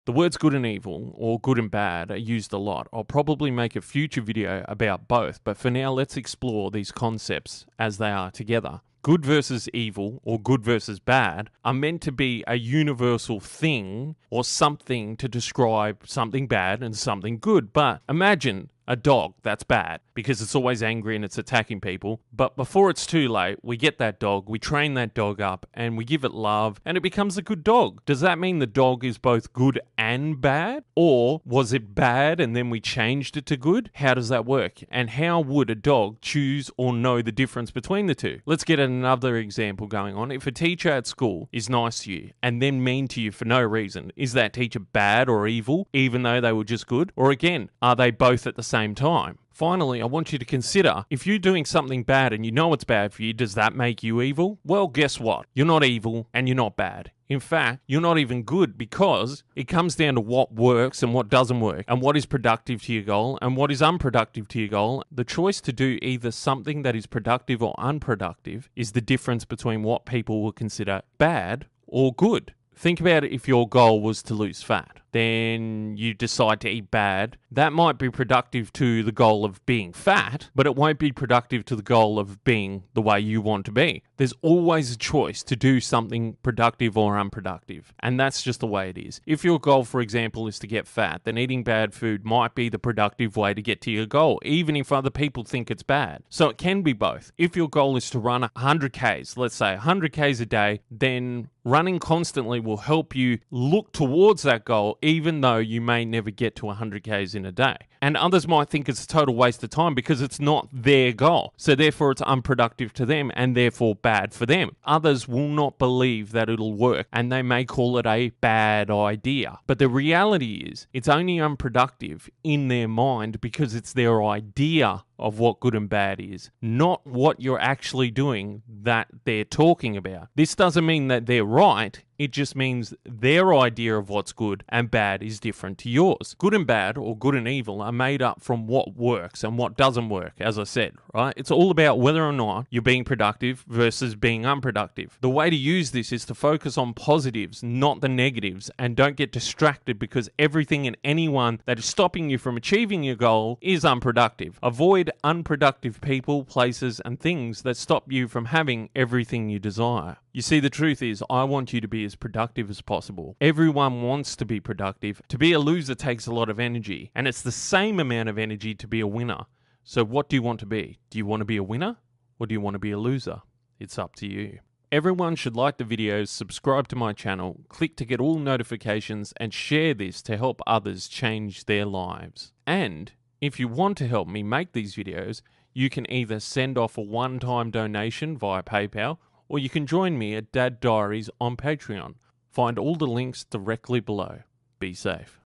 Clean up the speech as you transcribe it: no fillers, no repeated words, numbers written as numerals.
The words good and evil, or good and bad, are used a lot. I'll probably make a future video about both, but for now let's explore these concepts as they are together. Good versus evil, or good versus bad, are meant to be a universal thing or something to describe something bad and something good. But imagine a dog that's bad because it's always angry and it's attacking people. But before it's too late, we get that dog, we train that dog up, and we give it love, and it becomes a good dog. Does that mean the dog is both good and bad? Or was it bad and then we changed it to good? How does that work? And how would a dog choose or know the difference between the two? Let's get another example going on. If a teacher at school is nice to you and then mean to you for no reason, is that teacher bad or evil, even though they were just good? Or again, are they both at the same time? Finally, I want you to consider, if you're doing something bad and you know it's bad for you, does that make you evil? Well, guess what? You're not evil and you're not bad. In fact, you're not even good, because it comes down to what works and what doesn't work, and what is productive to your goal and what is unproductive to your goal. The choice to do either something that is productive or unproductive is the difference between what people will consider bad or good. Think about it. If your goal was to lose fat, then you decide to eat bad. That might be productive to the goal of being fat, but it won't be productive to the goal of being the way you want to be. There's always a choice to do something productive or unproductive, and that's just the way it is. If your goal, for example, is to get fat, then eating bad food might be the productive way to get to your goal, even if other people think it's bad. So it can be both. If your goal is to run 100 Ks, let's say 100 Ks a day, then running constantly will help you look towards that goal, even though you may never get to 100 Ks in a day. And others might think it's a total waste of time because it's not their goal. So therefore it's unproductive to them and therefore bad for them. Others will not believe that it'll work and they may call it a bad idea. But the reality is it's only unproductive in their mind because it's their idea of what good and bad is, not what you're actually doing that they're talking about. This doesn't mean that they're right. It just means their idea of what's good and bad is different to yours. Good and bad, or good and evil, are made up from what works and what doesn't work, as I said, right? It's all about whether or not you're being productive versus being unproductive. The way to use this is to focus on positives, not the negatives, and don't get distracted because everything and anyone that is stopping you from achieving your goal is unproductive. Avoid unproductive people, places, and things that stop you from having everything you desire. You see, the truth is, I want you to be as productive as possible. Everyone wants to be productive. To be a loser takes a lot of energy, and it's the same amount of energy to be a winner. So what do you want to be? Do you want to be a winner, or do you want to be a loser? It's up to you. Everyone should like the videos, subscribe to my channel, click to get all notifications, and share this to help others change their lives. And if you want to help me make these videos, you can either send off a one-time donation via PayPal, or you can join me at Dad Diaries on Patreon. Find all the links directly below. Be safe.